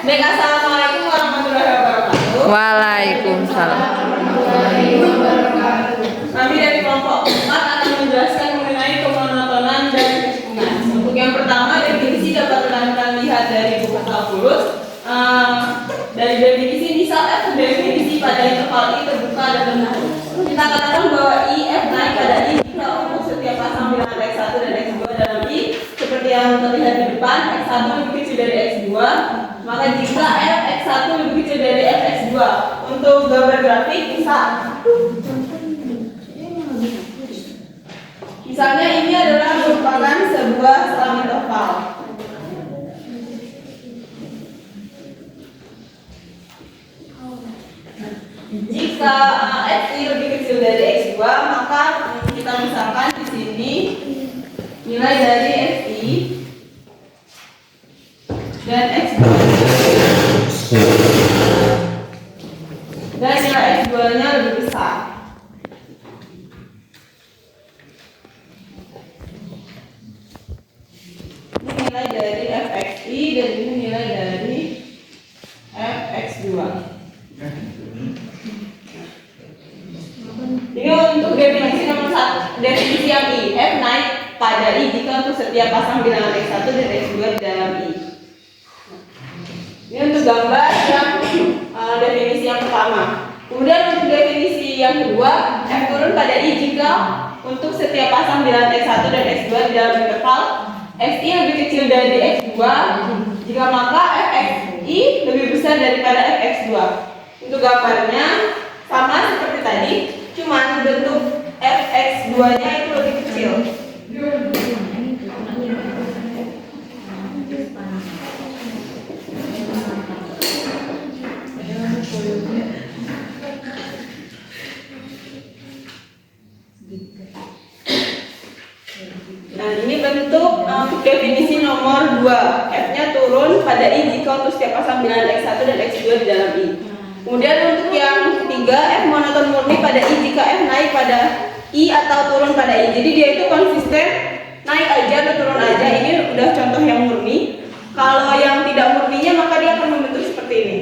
Baik, assalamualaikum warahmatullahi wabarakatuh. Waalaikumsalam. Kami dari kelompok 4 akan menjelaskan mengenai kemonotonan dan kecenderungan. Untuk yang pertama, definisi dapat rekan-rekan lihat dari buku kalkulus. Dari definisi, misal F definisi pada interval I terbuka dan rendah. Kita katakan bahwa I F naik pada I jika untuk setiap pasang bilangan X1 dan X2 dalam I seperti yang terlihat di depan, X1 lebih kecil dari X2, maka jika F X1 lebih kecil dari F X2. Untuk gambar grafik, misalnya ini adalah merupakan sebuah selang interval. Jika Xi lebih kecil dari X2, maka kita misalkan di sini nilai dari Xi dan X2 dan nilai X2 nya lebih besar. Ini nilai dari Fxi dan ini nilai dari Fx2. Jadi untuk definisi nomor 1, definisi yang I, F naik pada I jika untuk setiap pasang bilangan X1 dan X2 di dalam I. Ini untuk gambar yang definisi yang pertama. Kemudian untuk definisi yang kedua, F turun pada I jika untuk setiap pasang bilangan X1 dan X2 di dalam interval Xi lebih kecil dari X2, jika maka Fxi lebih besar daripada Fx2. Untuk gambarnya sama seperti tadi, cuman bentuk Fx2 nya itu lebih kecil. Nah, ini bentuk definisi nomor 2. F-nya turun pada I jika untuk setiap pasang bilangan X1 dan X2 di dalam I. Kemudian untuk yang ketiga, F monoton murni pada I jika F naik pada I atau turun pada I. Jadi dia itu konsisten naik aja atau turun aja. Ini udah contoh yang murni. Kalau yang tidak murninya maka dia akan membentuk seperti ini.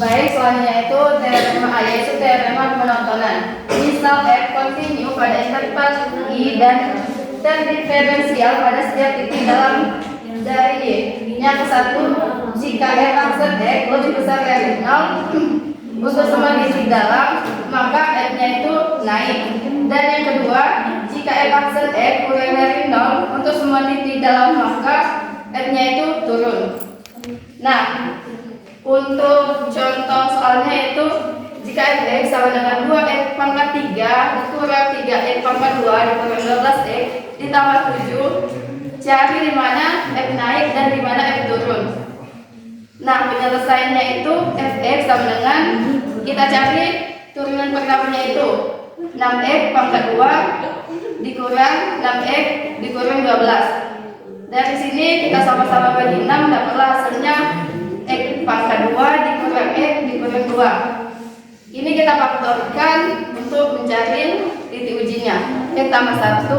Baik, selanjutnya itu teorema A, yaitu teorema monotonan. Misal F kontinu pada interval I dan terdiferensial pada setiap titik dalam dari Y. Yang ke-1, jika F aksen X lebih besar dari 0 untuk semua titik dalam, maka F-nya itu naik. Dan yang kedua, jika F aksen X kurang dari 0 untuk semua titik dalam, maka F-nya itu turun. Nah, untuk contoh soalnya itu jika Fx sama dengan 2x pangkat 3 dikurang 3x pangkat 2 dikurang 12x ditambah 7, cari di mana F naik dan di mana F turun. Nah, penyelesaiannya itu Fx sama dengan kita cari turunan pertamanya itu 6x pangkat 2 dikurang 6x dikurang 12. Dari sini kita sama-sama bagi 6, dapatlah hasilnya X pangkat 2 dikurang X dikurang 2. Ini kita faktorkan untuk mencari titik ujinya. X tambah 1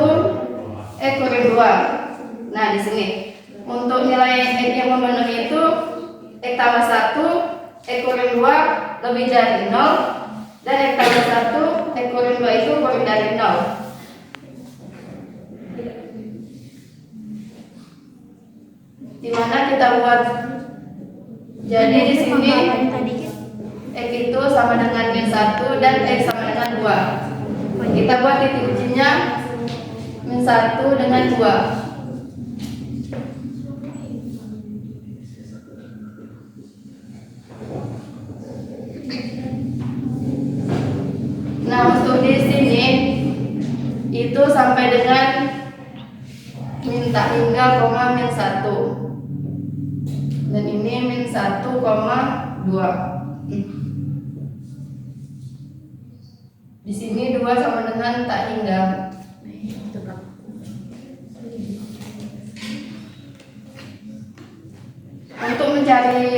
X kurang 2. Nah, di sini untuk nilai X yang memenuhi itu X tambah 1 X kurang 2 lebih dari 0 dan X tambah 1 X kurang 2 itu kurang dari 0. Dimana kita buat, jadi di sini X itu sama dengan min 1 dan X sama dengan 2. Kita buat titik ujinya min 1 dengan 2. Nah, untuk di sini itu sampai dengan min tak hingga koma min 1. Dan ini min 1,2. Di sini 2 sama dengan tak hingga. Untuk mencari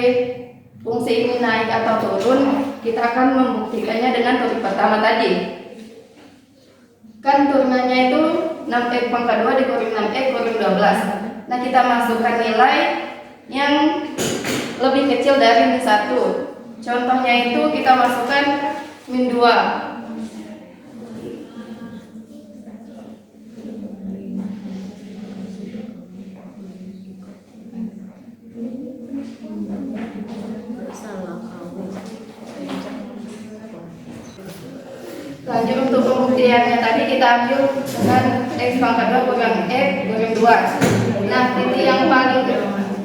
fungsi ini naik atau turun, kita akan membuktikannya dengan teori pertama tadi. Kan turunannya itu 6x pangkat 2 dikurangi 6x kurangi 12. Nah, kita masukkan nilai yang lebih kecil dari min 1. Contohnya itu kita masukkan min 2. Lanjut untuk pembuktiannya tadi kita ambil dengan x pangkat 2 kurang x kurangi 2. Nah, titik yang paling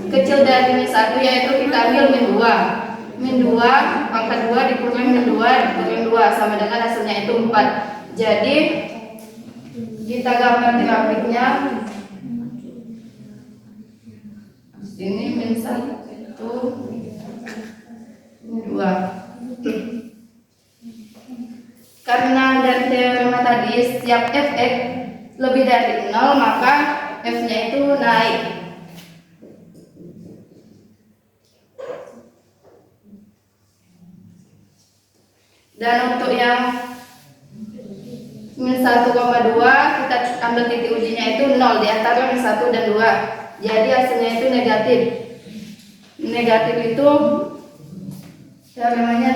kecil dari min 1 yaitu kita ambil min 2. Min 2 pangkat 2 dikurangi min 2 dikurangi 2 sama dengan hasilnya itu 4. Jadi kita gambar grafiknya. Ini min 1 min 2. Karena dari teorema tadi setiap fx lebih dari 0 maka f-nya itu naik. Dan untuk yang min 1,2 kita ambil titik ujinya itu 0 di antara min 1 dan 2. Jadi hasilnya itu negatif. Negatif itu teoremanya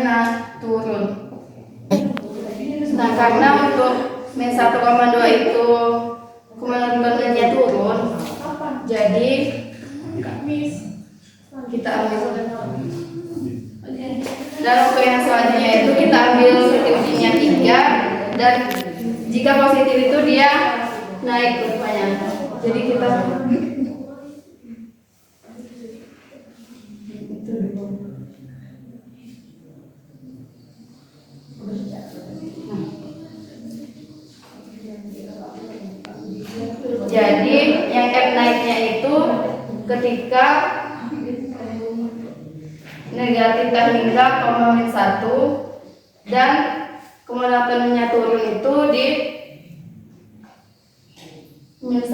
turun. Nah, karena untuk min 1,2 itu komandannya turun, jadi kita ambil. Dan untuk yang selanjutnya itu kita ambil titik ujinya 3, dan jika positif itu dia naik kurvanya. Jadi kita jadi yang f naiknya itu ketika negatif hingga min 1 dan komandannya turun itu di min 1,2.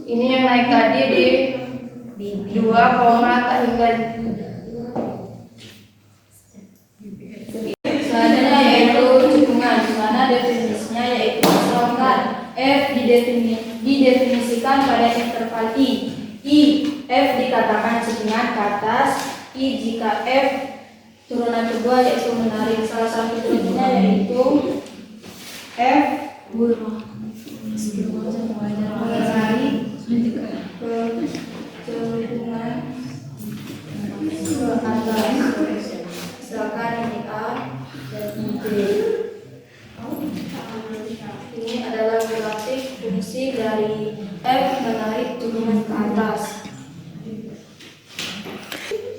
Ini yang naik tadi di 2, hingga selanjutnya yaitu cekungan, di mana definisinya yaitu misalkan f didefinisikan pada interval i f dikatakan cekungan ke atas, i jika f turunan kedua yaitu menarik. Salah satu contohnya yaitu f menarik cekungan ke atas. Misalkan ini A dan ini B. Ini adalah grafik fungsi dari f menarik turunan ke atas.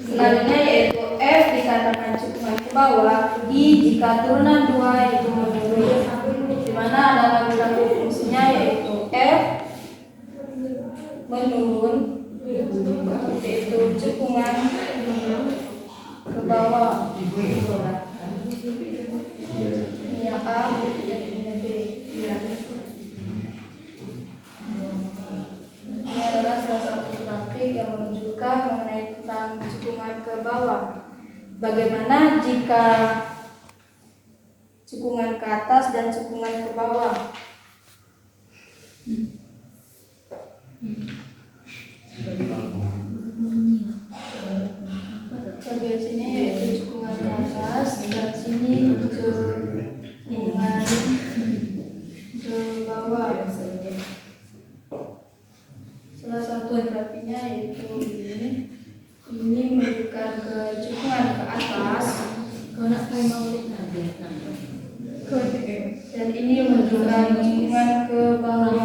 Selanjutnya yaitu f dikatakan cekungan ke bawah i jika turunan 2 yaitu menurun, di mana adalah grafik fungsinya yaitu f menurun yaitu cekungan ke bawah. Ini yang A dan ini B. Ini adalah salah satu grafik yang menunjukkan mengenai tentang cekungan ke bawah. Bagaimana jika cekungan ke atas dan cekungan ke bawah? Bagian sini yaitu cekungan ke atas, dan sini cekungan ke bawah. Salah satu grafiknya yaitu ini menunjukkan ke cekungan ke atas, dan ini menunjukkan cekungan ke bawah.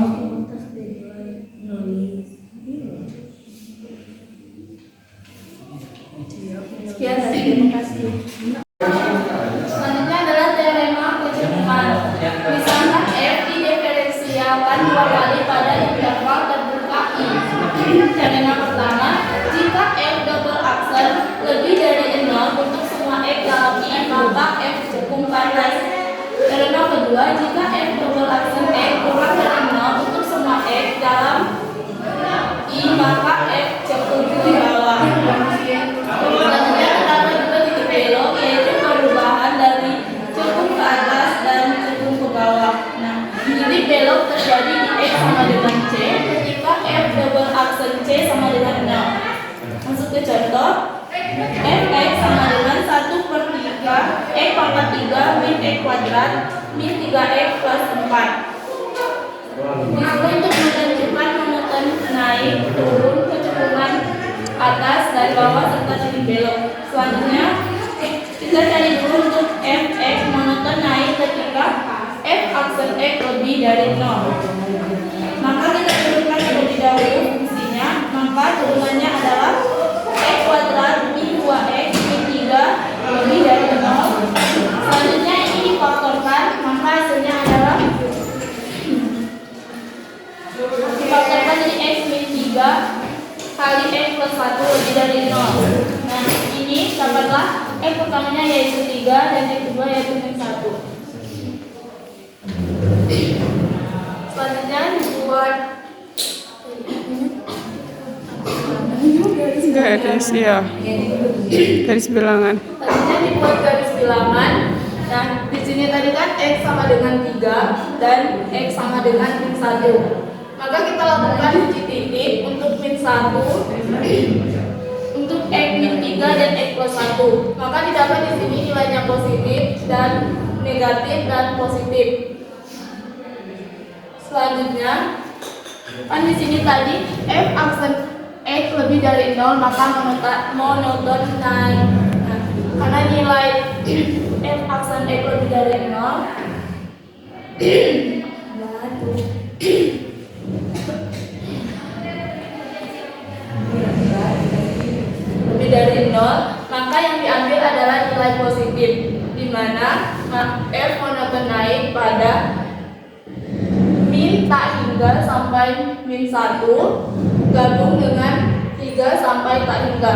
Sekian dan terima kasih. selanjutnya adalah teorema kecekungan. Misalkan f didiferensialkan 2 kali pada interval terbuka i. Teorema pertama, jika f double aksen lebih dari 0 untuk semua x dalam i, maka f cekungkan naik. Teorema kedua, jika f double aksen x kurang dari 0 untuk semua x dalam i, maka f cekung ke bawah. fx sama dengan 1/3 x pangkat 3 min x kuadrat min 3x plus 4. Disuruh untuk menentukan monoton naik, turun, kecenderungan atas dan bawah serta titik belok. Selanjutnya kita cari dulu untuk fx monoton naik ketika f aksen x lebih dari 0. Maka kita turunkan terlebih dahulu fungsinya. Maka turunannya adalah x kuadrat min 2x min 3 lebih dari 0. Selanjutnya ini difaktorkan, maka hasilnya adalah difaktorkan jadi x min 3 kali x plus 1 lebih dari 0. Nah, ini dapatlah x pertamanya yaitu 3 dan x kedua yaitu min 1. Selanjutnya dibuat Garis ya. Garis bilangan. Selanjutnya dibuat garis bilangan. Nah, di sini tadi kan x sama dengan 3 dan x sama dengan min 1. Maka kita lakukan uji titik untuk min 1, untuk x min 3 dan x plus 1. Maka didapat di sini nilainya positif dan negatif dan positif. Selanjutnya, kan di sini tadi f aksen x lebih dari 0 maka monoton naik. Nah, karena nilai f aksen x lebih dari 0 lebih dari 0, maka yang diambil adalah nilai positif, di mana f monoton naik pada min tak hingga sampai min 1 gabung dengan 3 sampai tak hingga.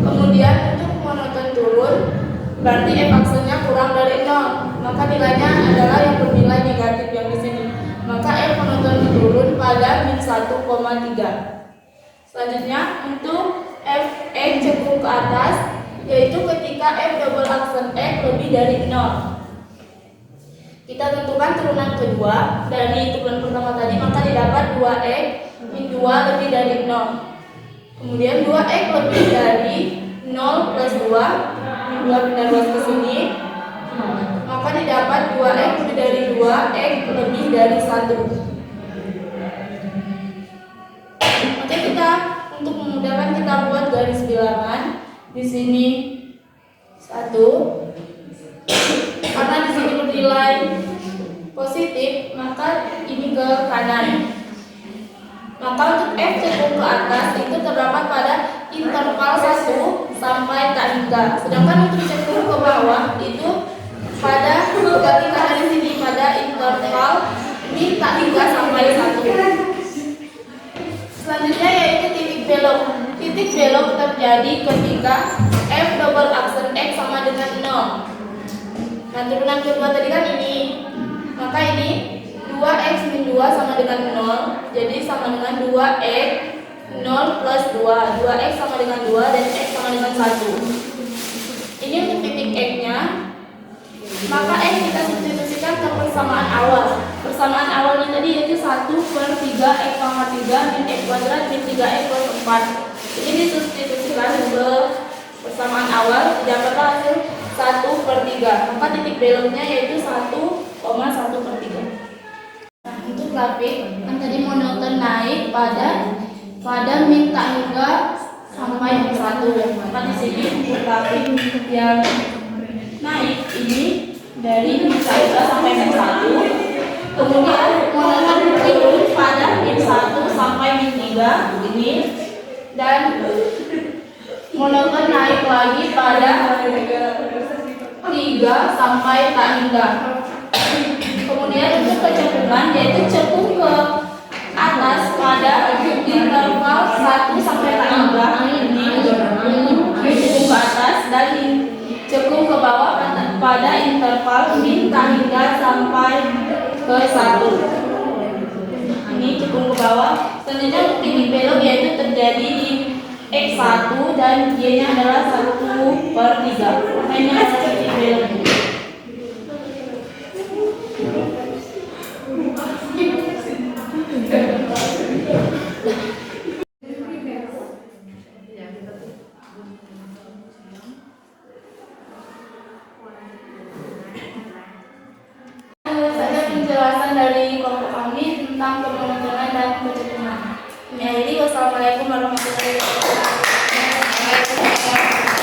Kemudian untuk monoton turun berarti f aksennya kurang dari 0, maka nilainya adalah yang bernilai negatif yang di sini. Maka f monoton turun pada min 1,3. Selanjutnya untuk fx cenderung ke atas, yaitu ketika f double aksen x lebih dari 0. Kita tentukan turunan kedua dari turunan pertama tadi, maka didapat 2x min 2 lebih dari 0. Kemudian 2x lebih dari 0 plus 2, min 2 pindah luas ke sini, maka didapat 2x lebih dari 2x lebih dari 1. Oke, kita untuk memudahkan kita buat garis bilangan. Di sini 1, karena di sini bernilai positif, maka ini ke kanan. Maka untuk f cenderung ke atas itu terdapat pada interval 1 sampai tak hingga. Sedangkan untuk cenderung ke bawah itu pada berarti karena di sini pada interval min tak hingga sampai 1. Selanjutnya yaitu titik belok. Titik belok terjadi ketika f double aksen x sama dengan 0. Nah, turunan kedua tadi kan ini. Maka ini 2x min 2 sama dengan 0. Jadi sama dengan 2x 0 plus 2. 2x sama dengan 2 dan x sama dengan 1. Ini untuk titik x-nya. Maka x kita substitusikan ke persamaan awal. Persamaan awalnya tadi yaitu 1/3 x pangkat 3 min x kuadrat min 3x plus 4. Ini disubstitusikan ke persamaan awal, dapatlah hasil 1/3. Maka titik beloknya yaitu 1,1/3. Nah, untuk grafik kan tadi monoton naik pada min tak hingga sampai min 1. Maka di sini untuk grafik yang naik ini dari min tak hingga sampai min 1. Kemudian monoton turun pada min 1 sampai min 3 ini, dan monoton naik lagi pada 3 sampai tak hingga. Kemudian untuk kecenderungan yaitu cekung ke atas pada interval 1 sampai tak hingga ini, cekung ke atas, dan cekung ke bawah pada interval min tak hingga sampai ke 1. Ini cekung ke bawah. Selanjutnya untuk titik belok yaitu terjadi di x1 dan y-nya adalah 1/3. Maka ini adalah titik belok. untuk penontonan dan penontonan. Kami akhiri, wassalamualaikum warahmatullahi wabarakatuh.